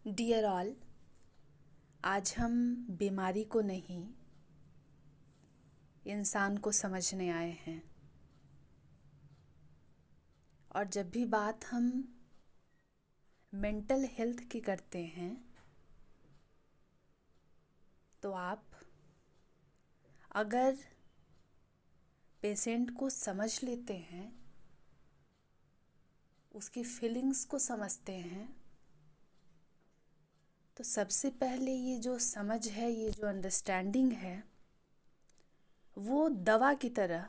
Dear all, आज हम बीमारी को नहीं इंसान को समझने आए हैं। और जब भी बात हम मेंटल हेल्थ की करते हैं तो आप अगर पेशेंट को समझ लेते हैं, उसकी फीलिंग्स को समझते हैं, तो सबसे पहले ये जो समझ है, ये जो अंडरस्टैंडिंग है, वो दवा की तरह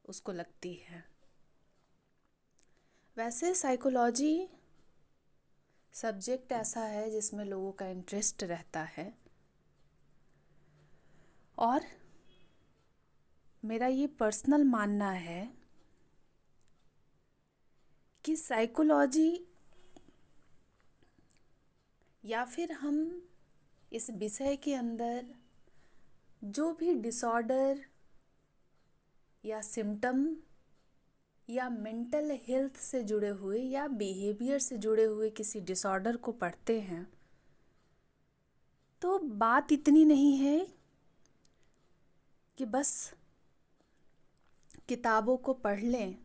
उसको लगती है। वैसे साइकोलॉजी सब्जेक्ट ऐसा है जिसमें लोगों का इंटरेस्ट रहता है, और मेरा ये पर्सनल मानना है कि साइकोलॉजी या फिर हम इस विषय के अंदर जो भी डिसऑर्डर या सिम्टम या मेंटल हेल्थ से जुड़े हुए या बिहेवियर से जुड़े हुए किसी डिसऑर्डर को पढ़ते हैं, तो बात इतनी नहीं है कि बस किताबों को पढ़ लें।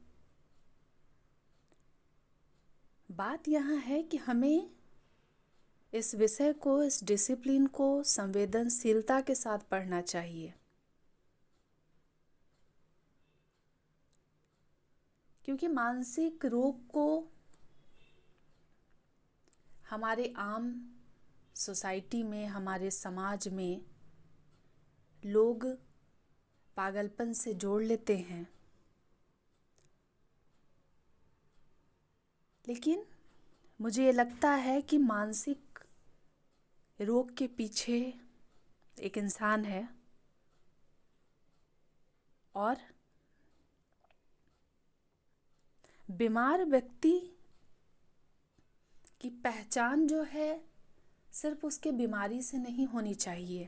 बात यहाँ है कि हमें इस विषय को, इस डिसिप्लिन को संवेदनशीलता के साथ पढ़ना चाहिए, क्योंकि मानसिक रोग को हमारे आम सोसाइटी में, हमारे समाज में लोग पागलपन से जोड़ लेते हैं। लेकिन मुझे ये लगता है कि मानसिक रोग के पीछे एक इंसान है, और बीमार व्यक्ति की पहचान जो है सिर्फ उसके बीमारी से नहीं होनी चाहिए।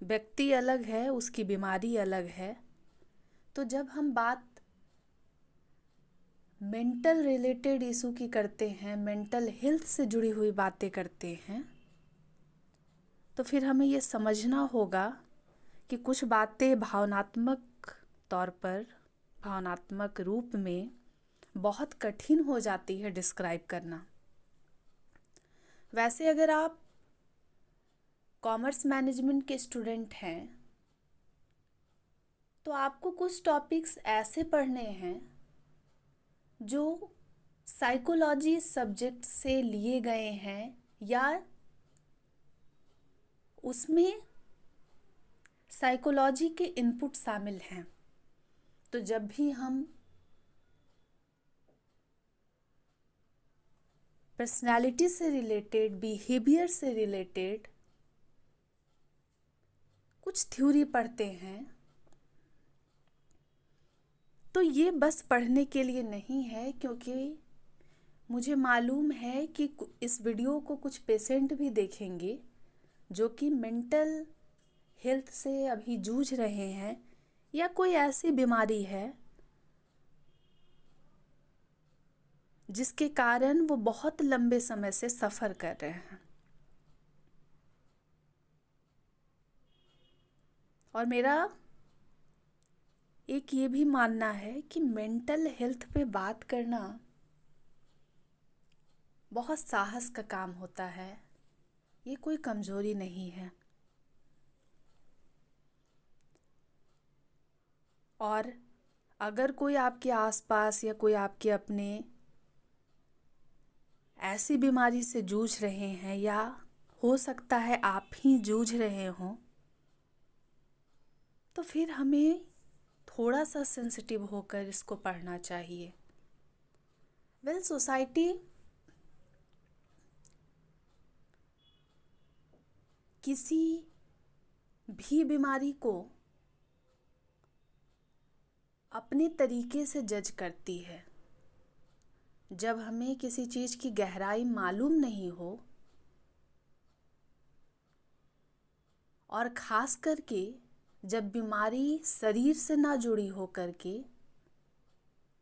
व्यक्ति अलग है, उसकी बीमारी अलग है। तो जब हम बात मेंटल रिलेटेड इशू की करते हैं, मेंटल हेल्थ से जुड़ी हुई बातें करते हैं, तो फिर हमें ये समझना होगा कि कुछ बातें भावनात्मक तौर पर, भावनात्मक रूप में बहुत कठिन हो जाती है डिस्क्राइब करना। वैसे अगर आप कॉमर्स मैनेजमेंट के स्टूडेंट हैं तो आपको कुछ टॉपिक्स ऐसे पढ़ने हैं जो साइकोलॉजी सब्जेक्ट से लिए गए हैं, या उसमें साइकोलॉजी के इनपुट शामिल हैं। तो जब भी हम पर्सनालिटी से रिलेटेड, बिहेवियर से रिलेटेड कुछ थ्योरी पढ़ते हैं, तो ये बस पढ़ने के लिए नहीं है, क्योंकि मुझे मालूम है कि इस वीडियो को कुछ पेशेंट भी देखेंगे जो कि मेंटल हेल्थ से अभी जूझ रहे हैं, या कोई ऐसी बीमारी है जिसके कारण वो बहुत लंबे समय से सफ़र कर रहे हैं। और मेरा एक ये भी मानना है कि मेंटल हेल्थ पे बात करना बहुत साहस का काम होता है, ये कोई कमज़ोरी नहीं है। और अगर कोई आपके आसपास या कोई आपके अपने ऐसी बीमारी से जूझ रहे हैं, या हो सकता है आप ही जूझ रहे हों, तो फिर हमें थोड़ा सा सेंसिटिव होकर इसको पढ़ना चाहिए। सोसाइटी किसी भी बीमारी को अपने तरीके से जज करती है। जब हमें किसी चीज़ की गहराई मालूम नहीं हो, और ख़ास करके जब बीमारी शरीर से ना जुड़ी हो करके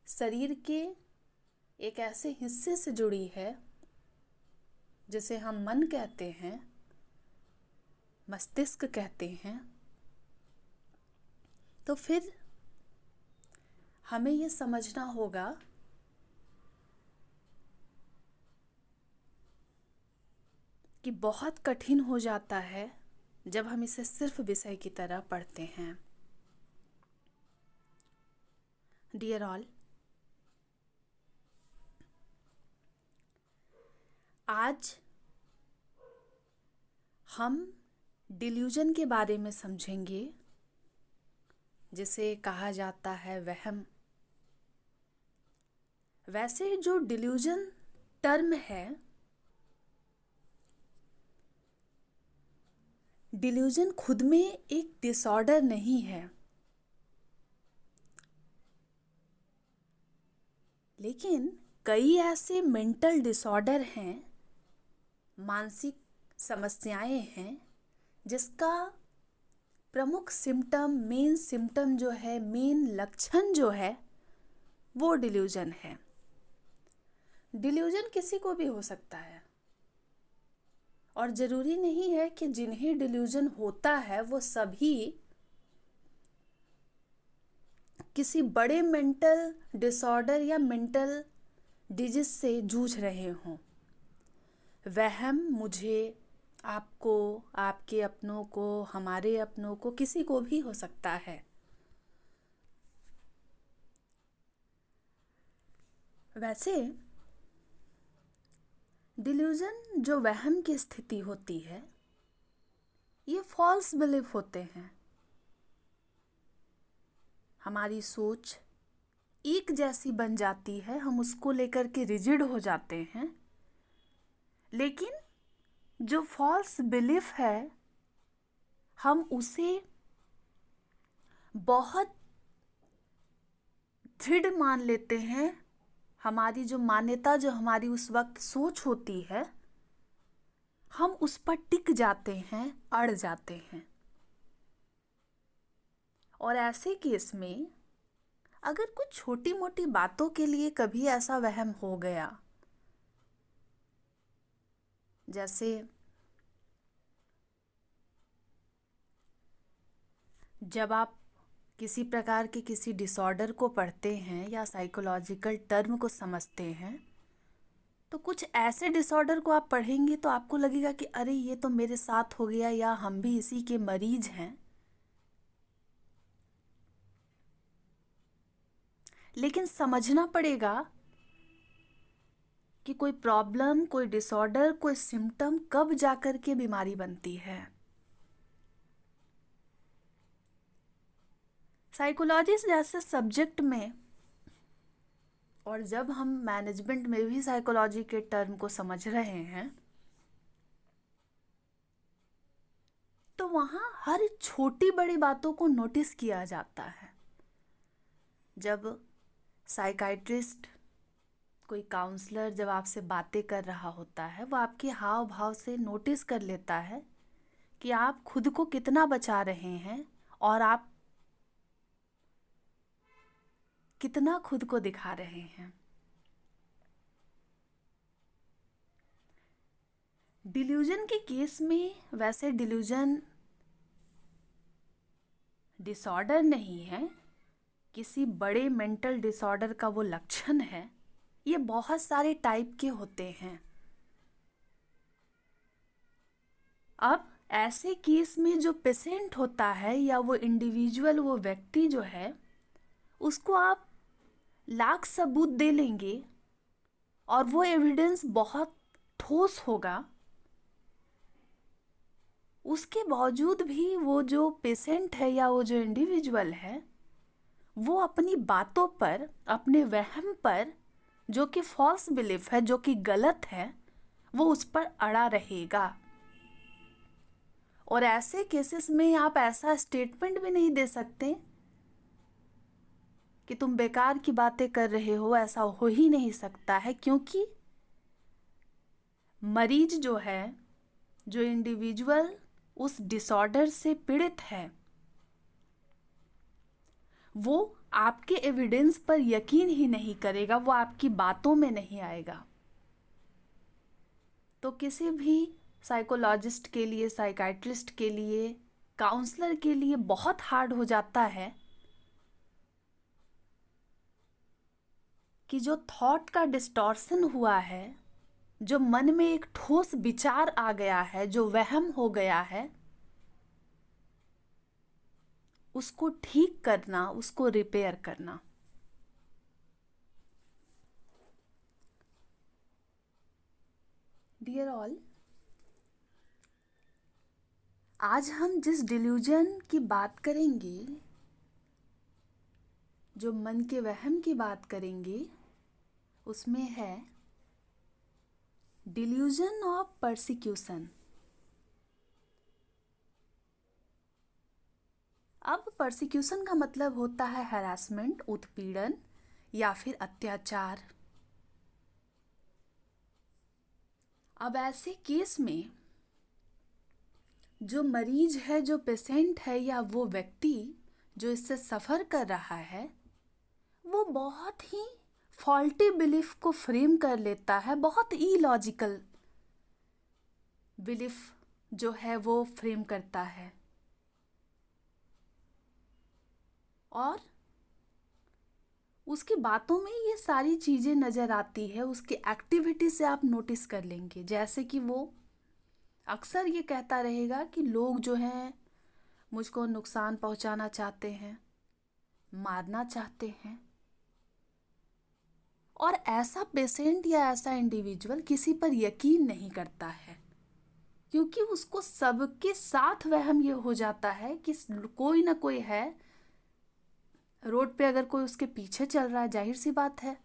शरीर के एक ऐसे हिस्से से जुड़ी है जिसे हम मन कहते हैं, मस्तिष्क कहते हैं, तो फिर हमें ये समझना होगा कि बहुत कठिन हो जाता है जब हम इसे सिर्फ विषय की तरह पढ़ते हैं। डियर ऑल, आज हम डिल्यूजन के बारे में समझेंगे, जिसे कहा जाता है वहम। वैसे जो डिल्यूजन टर्म है, डिल्यूजन खुद में एक डिसऑर्डर नहीं है, लेकिन कई ऐसे मेंटल डिसऑर्डर हैं, मानसिक समस्याएं हैं, जिसका प्रमुख सिम्टम, मेन सिम्टम जो है, मेन लक्षण जो है, वो डिल्यूजन है। डिल्यूजन किसी को भी हो सकता है, और ज़रूरी नहीं है कि जिन्हें डिल्यूजन होता है वो सभी किसी बड़े मेंटल डिसऑर्डर या मेंटल डिजीज से जूझ रहे हों। वहम मुझे, आपको, आपके अपनों को, हमारे अपनों को, किसी को भी हो सकता है। वैसे डिल्यूजन जो वहम की स्थिति होती है, ये फॉल्स बिलीफ होते हैं। हमारी सोच एक जैसी बन जाती है, हम उसको लेकर के रिजिड हो जाते हैं, लेकिन जो फॉल्स बिलीफ है, हम उसे बहुत दृढ़ मान लेते हैं। हमारी जो मान्यता, जो हमारी उस वक्त सोच होती है, हम उस पर टिक जाते हैं, अड़ जाते हैं। और ऐसे केस में अगर कुछ छोटी मोटी बातों के लिए कभी ऐसा वहम हो गया, जैसे जब आप किसी प्रकार के किसी डिसऑर्डर को पढ़ते हैं या साइकोलॉजिकल टर्म को समझते हैं, तो कुछ ऐसे डिसऑर्डर को आप पढ़ेंगे तो आपको लगेगा कि अरे ये तो मेरे साथ हो गया, या हम भी इसी के मरीज हैं। लेकिन समझना पड़ेगा कि कोई प्रॉब्लम, कोई डिसऑर्डर, कोई सिम्टम कब जाकर के बीमारी बनती है। साइकोलॉजी जैसे सब्जेक्ट में, और जब हम मैनेजमेंट में भी साइकोलॉजी के टर्म को समझ रहे हैं, तो वहाँ हर छोटी बड़ी बातों को नोटिस किया जाता है। जब साइकाइट्रिस्ट, कोई काउंसलर जब आपसे बातें कर रहा होता है, वो आपके हाव भाव से नोटिस कर लेता है कि आप खुद को कितना बचा रहे हैं और आप कितना खुद को दिखा रहे हैं। डिल्यूजन के केस में वैसे डिल्यूजन डिसऑर्डर नहीं है, किसी बड़े मेंटल डिसऑर्डर का वो लक्षण है। ये बहुत सारे टाइप के होते हैं। अब ऐसे केस में जो पेशेंट होता है, या वो इंडिविजुअल, वो व्यक्ति जो है, उसको आप लाख सबूत दे लेंगे और वो एविडेंस बहुत ठोस होगा, उसके बावजूद भी वो जो पेशेंट है या वो जो इंडिविजुअल है, वो अपनी बातों पर, अपने वहम पर, जो कि फॉल्स बिलीफ है, जो कि गलत है, वो उस पर अड़ा रहेगा। और ऐसे केसेस में आप ऐसा स्टेटमेंट भी नहीं दे सकते कि तुम बेकार की बातें कर रहे हो, ऐसा हो ही नहीं सकता है, क्योंकि मरीज जो है, जो इंडिविजुअल उस डिसऑर्डर से पीड़ित है, वो आपके एविडेंस पर यकीन ही नहीं करेगा, वो आपकी बातों में नहीं आएगा। तो तो किसी भी साइकोलॉजिस्ट के लिए, साइकाइट्रिस्ट के लिए, काउंसलर के लिए बहुत हार्ड हो जाता है कि जो थॉट का डिस्टॉर्शन हुआ है, जो मन में एक ठोस विचार आ गया है, जो वहम हो गया है, उसको ठीक करना, उसको रिपेयर करना। डियर ऑल, आज हम जिस डिल्यूजन की बात करेंगे, जो मन के वहम की बात करेंगे, उसमें है डिल्यूजन ऑफ परसिक्यूशन। अब परसिक्यूशन का मतलब होता है हरासमेंट, उत्पीड़न या फिर अत्याचार। अब ऐसे केस में जो मरीज है, जो पेशेंट है, या वो व्यक्ति जो इससे सफ़र कर रहा है, वो बहुत ही फॉल्टी बिलीफ को फ्रेम कर लेता है, बहुत इलॉजिकल बिलीफ जो है वो फ्रेम करता है। और उसकी बातों में ये सारी चीज़ें नज़र आती है, उसकी एक्टिविटी से आप नोटिस कर लेंगे। जैसे कि वो अक्सर ये कहता रहेगा कि लोग जो हैं मुझको नुकसान पहुंचाना चाहते हैं, मारना चाहते हैं। और ऐसा पेशेंट या ऐसा इंडिविजुअल किसी पर यकीन नहीं करता है, क्योंकि उसको सबके साथ वहम ये हो जाता है कि कोई ना कोई है रोड पे। अगर कोई उसके पीछे चल रहा है, जाहिर सी बात है,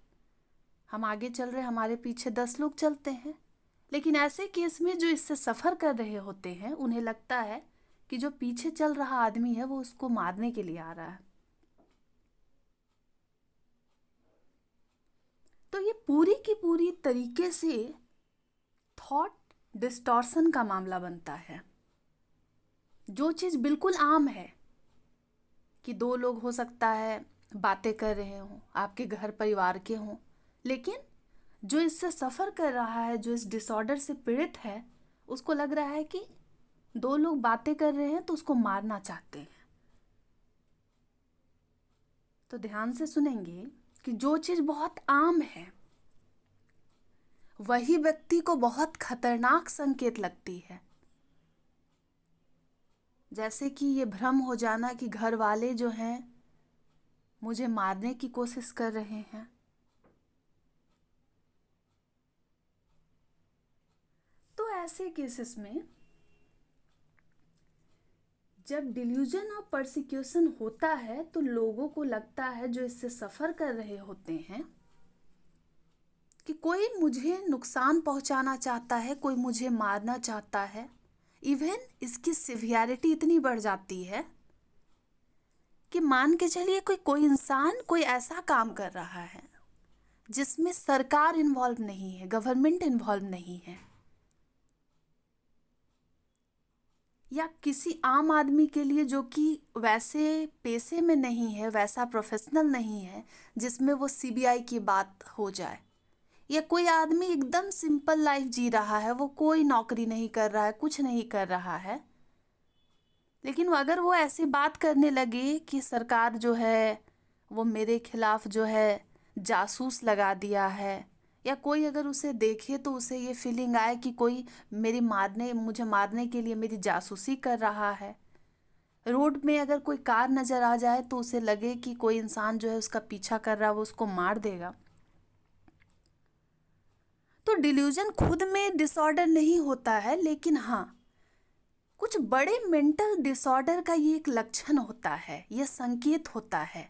हम आगे चल रहे हैं, हमारे पीछे 10 लोग चलते हैं। लेकिन ऐसे केस में जो इससे सफ़र कर रहे होते हैं, उन्हें लगता है कि जो पीछे चल रहा आदमी है वो उसको मारने के लिए आ रहा है। तो ये पूरी की पूरी तरीके से थॉट डिस्टॉर्शन का मामला बनता है। जो चीज़ बिल्कुल आम है कि दो लोग हो सकता है बातें कर रहे हों, आपके घर परिवार के हों, लेकिन जो इससे सफ़र कर रहा है, जो इस डिसऑर्डर से पीड़ित है, उसको लग रहा है कि दो लोग बातें कर रहे हैं तो उसको मारना चाहते हैं। तो ध्यान से सुनेंगे कि जो चीज़ बहुत आम है वही व्यक्ति को बहुत खतरनाक संकेत लगती है। जैसे कि ये भ्रम हो जाना कि घर वाले जो हैं मुझे मारने की कोशिश कर रहे हैं। तो ऐसे केसेस में जब डिल्यूजन ऑफ परसिक्यूशन होता है तो लोगों को लगता है, जो इससे सफ़र कर रहे होते हैं, कि कोई मुझे नुकसान पहुंचाना चाहता है, कोई मुझे मारना चाहता है। इवन इसकी सिवियरिटी इतनी बढ़ जाती है कि मान के चलिए कोई इंसान कोई ऐसा काम कर रहा है जिसमें सरकार इन्वॉल्व नहीं है, गवर्नमेंट इन्वॉल्व नहीं है, या किसी आम आदमी के लिए जो कि वैसे पेशे में नहीं है, वैसा प्रोफेशनल नहीं है जिसमें वो सीबीआई की बात हो जाए, या कोई आदमी एकदम सिंपल लाइफ जी रहा है, वो कोई नौकरी नहीं कर रहा है, कुछ नहीं कर रहा है, लेकिन अगर वो ऐसी बात करने लगे कि सरकार जो है वो मेरे खिलाफ जो है जासूस लगा दिया है, या कोई अगर उसे देखे तो उसे ये फीलिंग आए कि कोई मुझे मारने के लिए मेरी जासूसी कर रहा है, रोड में अगर कोई कार नज़र आ जाए तो उसे लगे कि कोई इंसान जो है उसका पीछा कर रहा है, वो उसको मार देगा, तो डिल्यूजन खुद में डिसऑर्डर नहीं होता है, लेकिन हाँ, कुछ बड़े मेंटल डिसऑर्डर का ये एक लक्षण होता है, ये संकेत होता है।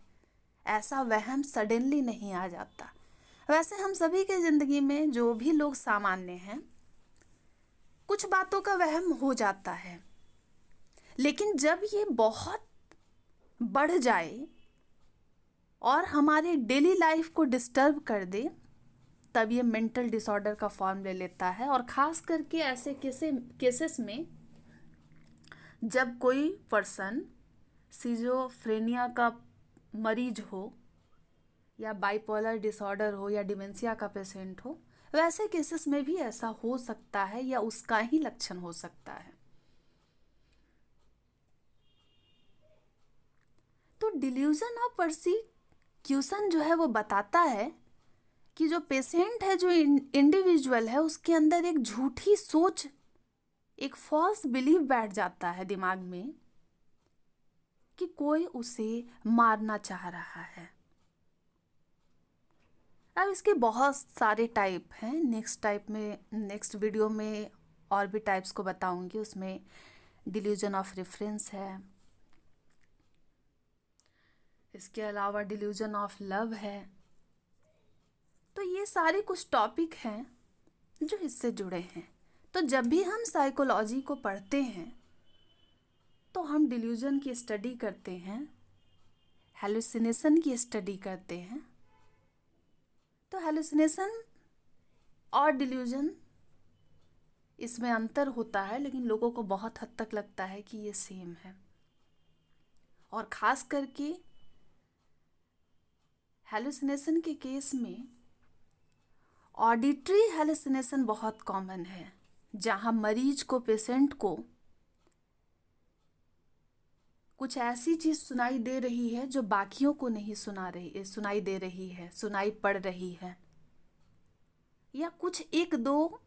ऐसा वहम सडनली नहीं आ जाता। वैसे हम सभी के ज़िंदगी में जो भी लोग सामान्य हैं, कुछ बातों का वहम हो जाता है, लेकिन जब ये बहुत बढ़ जाए और हमारे डेली लाइफ को डिस्टर्ब कर दे, तब ये मेंटल डिसऑर्डर का फॉर्म ले लेता है। और ख़ास करके ऐसे केसेस में जब कोई पर्सन सिजोफ्रेनिया का मरीज हो, या बाइपोलर डिसऑर्डर हो, या डिमेंशिया का पेशेंट हो, वैसे केसेस में भी ऐसा हो सकता है या उसका ही लक्षण हो सकता है। तो डिल्यूजन ऑफ परसिक्यूशन जो है वो बताता है कि जो पेशेंट है, जो इंडिविजुअल है, उसके अंदर एक झूठी सोच, एक फॉल्स बिलीफ बैठ जाता है दिमाग में कि कोई उसे मारना चाह रहा है। अब इसके बहुत सारे टाइप हैं। नेक्स्ट वीडियो में और भी टाइप्स को बताऊंगी। उसमें डिल्यूजन ऑफ रेफरेंस है, इसके अलावा डिल्यूजन ऑफ लव है। तो ये सारे कुछ टॉपिक हैं जो इससे जुड़े हैं। तो जब भी हम साइकोलॉजी को पढ़ते हैं तो हम डिल्यूजन की स्टडी करते हैं, हेलुसिनेशन की स्टडी करते हैं। तो हेलुसिनेशन और डिल्यूजन, इसमें अंतर होता है, लेकिन लोगों को बहुत हद तक लगता है कि ये सेम है। और ख़ास करके हेलुसिनेशन के केस में ऑडिटरी हेलुसिनेशन बहुत कॉमन है, जहाँ मरीज को, पेशेंट को कुछ ऐसी चीज़ सुनाई दे रही है जो बाकियों को नहीं सुनाई दे रही है, सुनाई पड़ रही है। या कुछ एक दो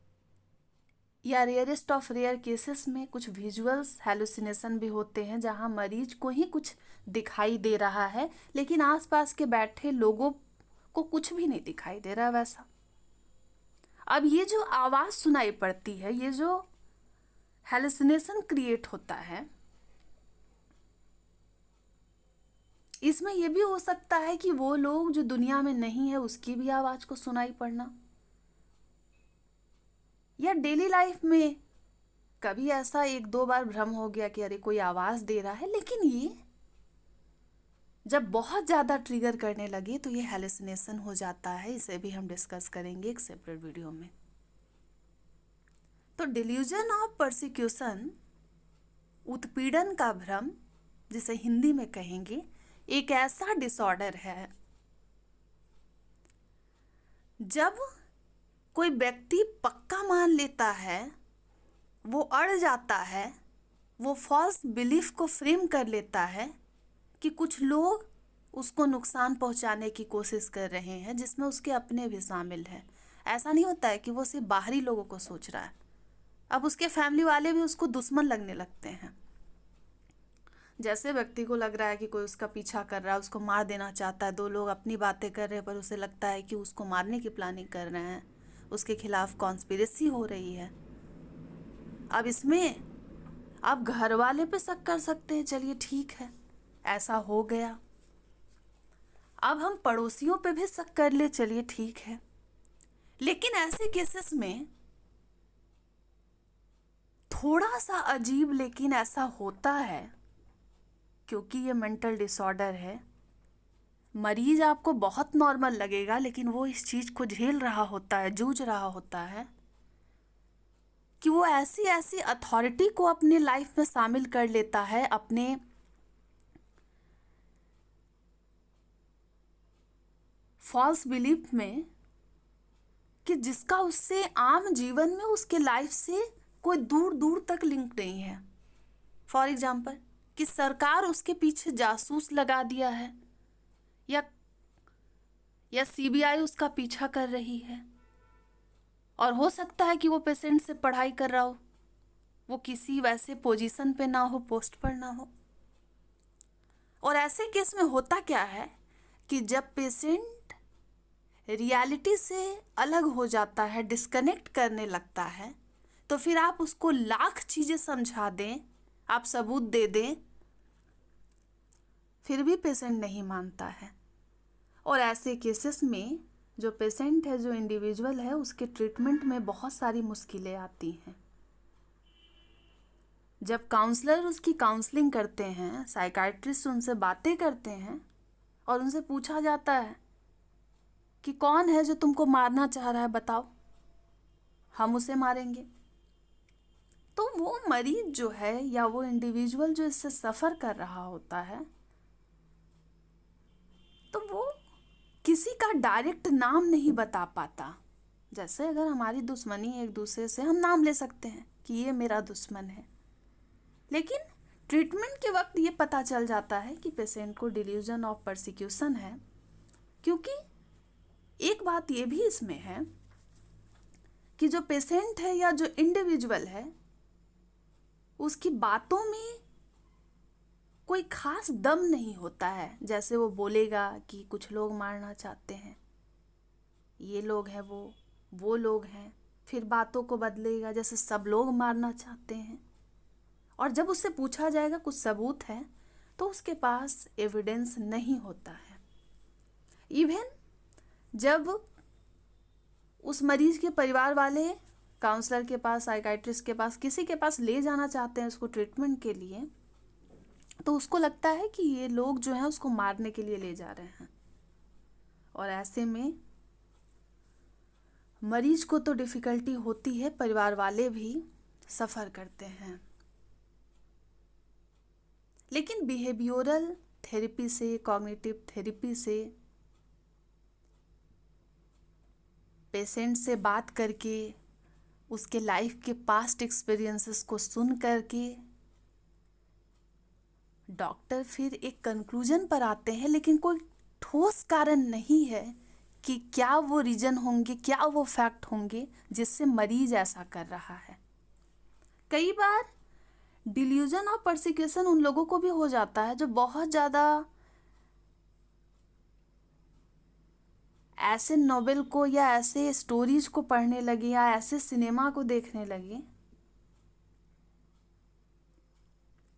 या रेयरेस्ट ऑफ रेयर केसेस में कुछ विजुअल्स हेलुसिनेशन भी होते हैं, जहाँ मरीज को ही कुछ दिखाई दे रहा है लेकिन आसपास के बैठे लोगों को कुछ भी नहीं दिखाई दे रहा वैसा। अब ये जो आवाज़ सुनाई पड़ती है, ये जो हेलुसिनेशन क्रिएट होता है, इसमें यह भी हो सकता है कि वो लोग जो दुनिया में नहीं है उसकी भी आवाज़ को सुनाई पड़ना। या डेली लाइफ में कभी ऐसा एक दो बार भ्रम हो गया कि अरे कोई आवाज़ दे रहा है, लेकिन ये जब बहुत ज़्यादा ट्रिगर करने लगे तो ये हेलुसिनेशन हो जाता है। इसे भी हम डिस्कस करेंगे एक सेपरेट वीडियो में। तो डिल्यूजन ऑफ परसिक्यूशन, उत्पीड़न का भ्रम, जिसे हिंदी में कहेंगे, एक ऐसा डिसऑर्डर है जब कोई व्यक्ति पक्का मान लेता है, वो अड़ जाता है, वो फॉल्स बिलीफ को फ्रेम कर लेता है कि कुछ लोग उसको नुकसान पहुंचाने की कोशिश कर रहे हैं, जिसमें उसके अपने भी शामिल हैं। ऐसा नहीं होता है कि वो सिर्फ बाहरी लोगों को सोच रहा है, अब उसके फैमिली वाले भी उसको दुश्मन लगने लगते हैं। जैसे व्यक्ति को लग रहा है कि कोई उसका पीछा कर रहा है, उसको मार देना चाहता है, दो लोग अपनी बातें कर रहे हैं पर उसे लगता है कि उसको मारने की प्लानिंग कर रहे हैं, उसके खिलाफ कॉन्स्पिरेसी हो रही है। अब इसमें आप घर वाले पे शक कर सकते हैं, चलिए ठीक है, ऐसा हो गया। अब हम पड़ोसियों पे भी शक कर ले, चलिए ठीक है। लेकिन ऐसे केसेस में थोड़ा सा अजीब, लेकिन ऐसा होता है क्योंकि ये मेंटल डिसऑर्डर है। मरीज आपको बहुत नॉर्मल लगेगा, लेकिन वो इस चीज़ को झेल रहा होता है, जूझ रहा होता है कि वो ऐसी ऐसी अथॉरिटी को अपने लाइफ में शामिल कर लेता है, अपने फॉल्स बिलीफ में, कि जिसका उससे आम जीवन में उसके लाइफ से कोई दूर दूर तक लिंक नहीं है। फॉर एग्जाम्पल कि सरकार उसके पीछे जासूस लगा दिया है, या सीबीआई उसका पीछा कर रही है, और हो सकता है कि वो पेशेंट से पढ़ाई कर रहा हो, वो किसी वैसे पोजीशन पे ना हो, पोस्ट पर ना हो। और ऐसे केस में होता क्या है कि जब पेशेंट रियलिटी से अलग हो जाता है, डिस्कनेक्ट करने लगता है, तो फिर आप उसको लाख चीज़ें समझा दें, आप सबूत दे दें, फिर भी पेशेंट नहीं मानता है। और ऐसे केसेस में जो पेशेंट है, जो इंडिविजुअल है, उसके ट्रीटमेंट में बहुत सारी मुश्किलें आती हैं। जब काउंसलर उसकी काउंसलिंग करते हैं, साइकाइट्रिस्ट उनसे बातें करते हैं और उनसे पूछा जाता है कि कौन है जो तुमको मारना चाह रहा है, बताओ, हम उसे मारेंगे। तो वो मरीज जो है या वो इंडिविजुअल जो इससे सफ़र कर रहा होता है, तो वो किसी का डायरेक्ट नाम नहीं बता पाता। जैसे अगर हमारी दुश्मनी एक दूसरे से, हम नाम ले सकते हैं कि ये मेरा दुश्मन है, लेकिन ट्रीटमेंट के वक्त ये पता चल जाता है कि पेशेंट को डिल्यूजन ऑफ परसिक्यूशन है। क्योंकि एक बात ये भी इसमें है कि जो पेशेंट है या जो इंडिविजुअल है, उसकी बातों में कोई खास दम नहीं होता है। जैसे वो बोलेगा कि कुछ लोग मारना चाहते हैं, ये लोग हैं, वो लोग हैं, फिर बातों को बदलेगा जैसे सब लोग मारना चाहते हैं। और जब उससे पूछा जाएगा कुछ सबूत है, तो उसके पास एविडेंस नहीं होता है। इवन जब उस मरीज के परिवार वाले काउंसलर के पास, साइकाइट्रिस्ट के पास, किसी के पास ले जाना चाहते हैं उसको ट्रीटमेंट के लिए, तो उसको लगता है कि ये लोग जो हैं उसको मारने के लिए ले जा रहे हैं। और ऐसे में मरीज को तो डिफ़िकल्टी होती है, परिवार वाले भी सफ़र करते हैं। लेकिन बिहेवियरल थेरेपी से, कॉग्निटिव थेरेपी से, पेशेंट से बात करके, उसके लाइफ के पास्ट एक्सपीरियंसेस को सुन करके डॉक्टर फिर एक कंक्लूजन पर आते हैं, लेकिन कोई ठोस कारण नहीं है कि क्या वो रीज़न होंगे, क्या वो फैक्ट होंगे जिससे मरीज ऐसा कर रहा है। कई बार डिल्यूजन ऑफ परसिक्यूशन उन लोगों को भी हो जाता है जो बहुत ज़्यादा ऐसे नॉवेल को या ऐसे स्टोरीज को पढ़ने लगे या ऐसे सिनेमा को देखने लगे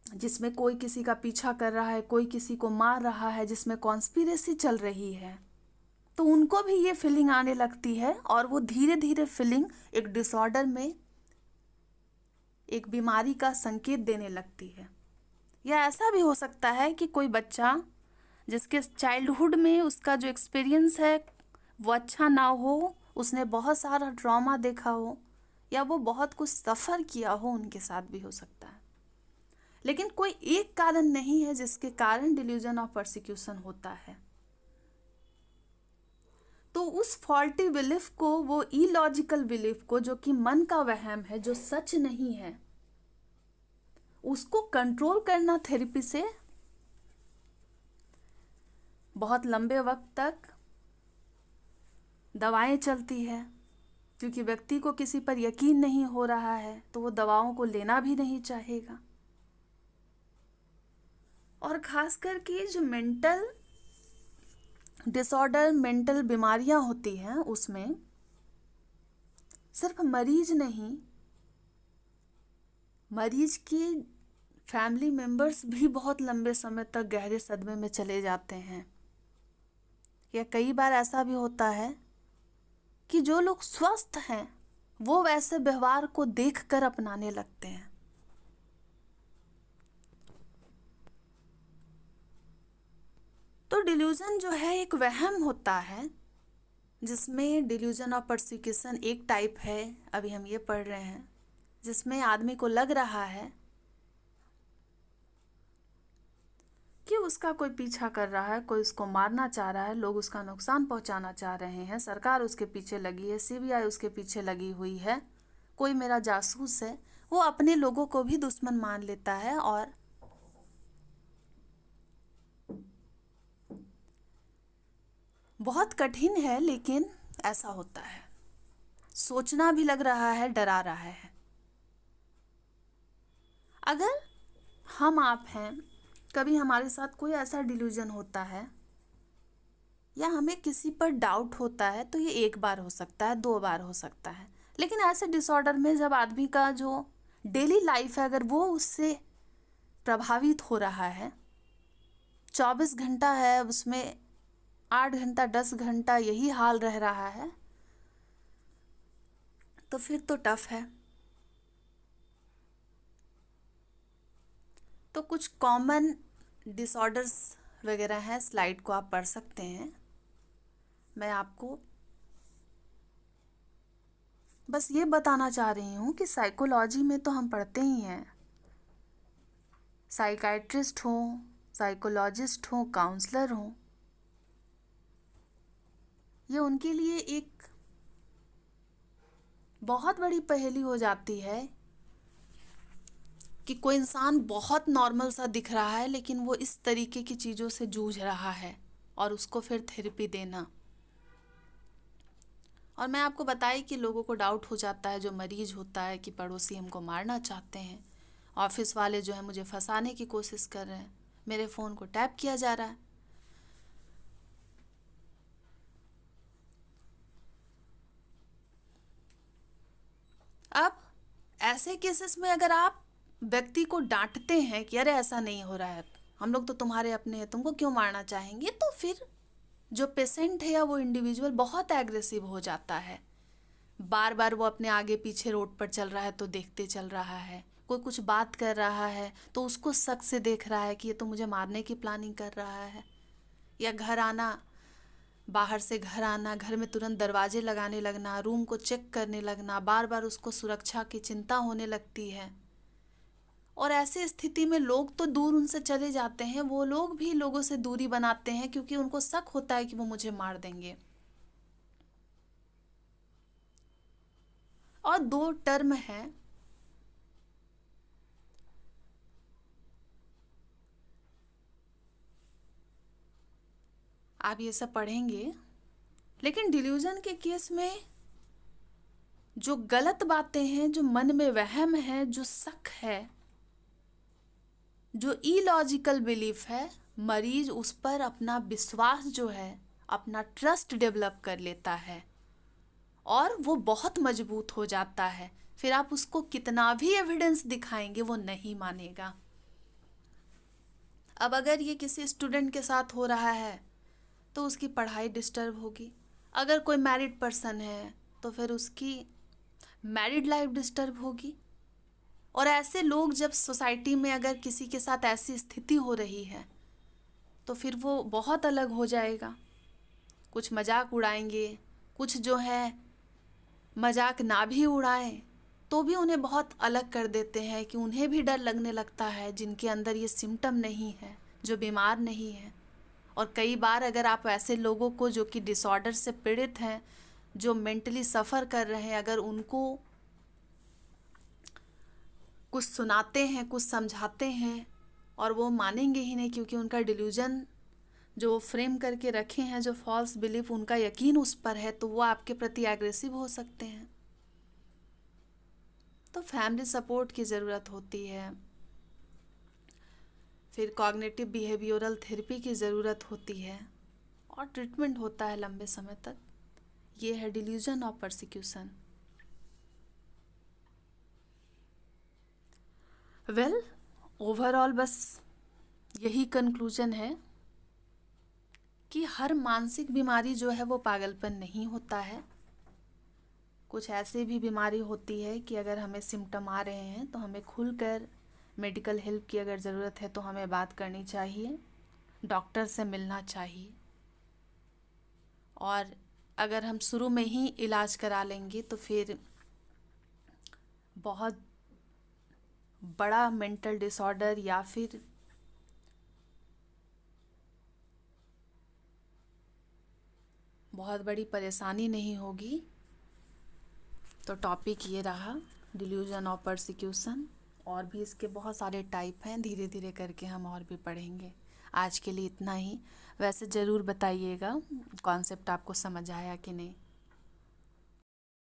जिसमें कोई किसी का पीछा कर रहा है, कोई किसी को मार रहा है, जिसमें कॉन्स्पिरेसी चल रही है, तो उनको भी ये फीलिंग आने लगती है और वो धीरे धीरे फीलिंग एक डिसऑर्डर में, एक बीमारी का संकेत देने लगती है। या ऐसा भी हो सकता है कि कोई बच्चा जिसके चाइल्डहुड में उसका जो एक्सपीरियंस है वो अच्छा ना हो, उसने बहुत सारा ड्रामा देखा हो या वो बहुत कुछ सफ़र किया हो, उनके साथ भी हो सकता है। लेकिन कोई एक कारण नहीं है जिसके कारण डिल्यूजन ऑफ परसिक्यूशन होता है। तो उस फॉल्टी बिलीफ को, वो इलॉजिकल बिलीफ को, जो कि मन का वहम है, जो सच नहीं है, उसको कंट्रोल करना थेरेपी से बहुत लंबे वक्त तक दवाएं चलती है। क्योंकि व्यक्ति को किसी पर यकीन नहीं हो रहा है तो वो दवाओं को लेना भी नहीं चाहेगा। और खास करके जो मेंटल डिसऑर्डर, मेंटल बीमारियां होती हैं, उसमें सिर्फ मरीज नहीं, मरीज के फैमिली मेंबर्स भी बहुत लंबे समय तक गहरे सदमे में चले जाते हैं। या कई बार ऐसा भी होता है कि जो लोग स्वस्थ हैं वो वैसे व्यवहार को देखकर अपनाने लगते हैं। तो डिल्यूजन जो है एक वहम होता है, जिसमें डिल्यूजन ऑफ परसिक्यूशन एक टाइप है, अभी हम ये पढ़ रहे हैं, जिसमें आदमी को लग रहा है कि उसका कोई पीछा कर रहा है, कोई उसको मारना चाह रहा है, लोग उसका नुकसान पहुंचाना चाह रहे हैं, सरकार उसके पीछे लगी है, सीबीआई उसके पीछे लगी हुई है, कोई मेरा जासूस है। वो अपने लोगों को भी दुश्मन मान लेता है और बहुत कठिन है, लेकिन ऐसा होता है। सोचना भी लग रहा है, डरा रहा है। अगर हम आप हैं, कभी हमारे साथ कोई ऐसा डिल्यूजन होता है या हमें किसी पर डाउट होता है, तो ये एक बार हो सकता है, 2 बार हो सकता है। लेकिन ऐसे डिसऑर्डर में जब आदमी का जो डेली लाइफ है, अगर वो उससे प्रभावित हो रहा है, 24 घंटा है, उसमें 8 घंटा 10 घंटा यही हाल रह रहा है, तो फिर तो टफ है। तो कुछ कॉमन डिसऑर्डर्स वगैरह हैं, स्लाइड को आप पढ़ सकते हैं। मैं आपको बस ये बताना चाह रही हूँ कि साइकोलॉजी में तो हम पढ़ते ही हैं, साइकाइट्रिस्ट हों, साइकोलॉजिस्ट हों, काउंसलर हों, ये उनके लिए एक बहुत बड़ी पहेली हो जाती है कि कोई इंसान बहुत नॉर्मल सा दिख रहा है लेकिन वो इस तरीके की चीज़ों से जूझ रहा है, और उसको फिर थेरेपी देना। और मैं आपको बताई कि लोगों को डाउट हो जाता है, जो मरीज होता है, कि पड़ोसी हमको मारना चाहते हैं, ऑफिस वाले जो है मुझे फंसाने की कोशिश कर रहे हैं, मेरे फ़ोन को टैप किया जा रहा है। अब ऐसे केसेस में अगर आप व्यक्ति को डांटते हैं कि अरे ऐसा नहीं हो रहा है, हम लोग तो तुम्हारे अपने हैं, तुमको क्यों मारना चाहेंगे, तो फिर जो पेशेंट है या वो इंडिविजुअल बहुत एग्रेसिव हो जाता है। बार बार वो अपने आगे पीछे रोड पर चल रहा है तो देखते चल रहा है, कोई कुछ बात कर रहा है तो उसको शक से देख रहा है कि ये तो मुझे मारने की प्लानिंग कर रहा है। या घर आना, बाहर से घर आना, घर में तुरंत दरवाजे लगाने लगना, रूम को चेक करने लगना, बार बार उसको सुरक्षा की चिंता होने लगती है। और ऐसी स्थिति में लोग तो दूर उनसे चले जाते हैं, वो लोग भी लोगों से दूरी बनाते हैं क्योंकि उनको शक होता है कि वो मुझे मार देंगे। और दो टर्म है, आप ये सब पढ़ेंगे, लेकिन डिल्यूजन के केस में जो गलत बातें हैं, जो मन में वहम है, जो शक है, जो इलॉजिकल बिलीफ है, मरीज उस पर अपना विश्वास जो है, अपना ट्रस्ट डेवलप कर लेता है और वो बहुत मजबूत हो जाता है। फिर आप उसको कितना भी एविडेंस दिखाएंगे वो नहीं मानेगा। अब अगर ये किसी स्टूडेंट के साथ हो रहा है तो उसकी पढ़ाई डिस्टर्ब होगी। अगर कोई मैरिड पर्सन है तो फिर उसकी मैरिड लाइफ डिस्टर्ब होगी। और ऐसे लोग जब सोसाइटी में अगर किसी के साथ ऐसी स्थिति हो रही है तो फिर वो बहुत अलग हो जाएगा। कुछ मजाक उड़ाएंगे, कुछ जो है मजाक ना भी उड़ाएं तो भी उन्हें बहुत अलग कर देते हैं कि उन्हें भी डर लगने लगता है, जिनके अंदर ये सिम्टम नहीं है, जो बीमार नहीं है। और कई बार अगर आप ऐसे लोगों को जो कि डिसऑर्डर से पीड़ित हैं, जो मेंटली सफ़र कर रहे हैं, अगर उनको कुछ सुनाते हैं, कुछ समझाते हैं और वो मानेंगे ही नहीं, क्योंकि उनका डिल्यूजन जो वो फ्रेम करके रखे हैं, जो फॉल्स बिलीफ, उनका यकीन उस पर है, तो वो आपके प्रति एग्रेसिव हो सकते हैं। तो फैमिली सपोर्ट की ज़रूरत होती है, फिर कॉग्निटिव बिहेवियरल थेरेपी की ज़रूरत होती है, और ट्रीटमेंट होता है लंबे समय तक। ये है delusion of persecution. Well, overall बस यही कंक्लूजन है कि हर मानसिक बीमारी जो है वो पागलपन नहीं होता है। कुछ ऐसी भी बीमारी होती है कि अगर हमें सिम्टम आ रहे हैं तो हमें खुलकर मेडिकल हेल्प की अगर ज़रूरत है तो हमें बात करनी चाहिए, डॉक्टर से मिलना चाहिए। और अगर हम शुरू में ही इलाज करा लेंगे तो फिर बहुत बड़ा मेंटल डिसऑर्डर या फिर बहुत बड़ी परेशानी नहीं होगी। तो टॉपिक ये रहा, डिल्यूजन ऑफ परसिक्यूशन। और भी इसके बहुत सारे टाइप हैं, धीरे धीरे करके हम और भी पढ़ेंगे। आज के लिए इतना ही। वैसे ज़रूर बताइएगा कॉन्सेप्ट आपको समझ आया कि नहीं।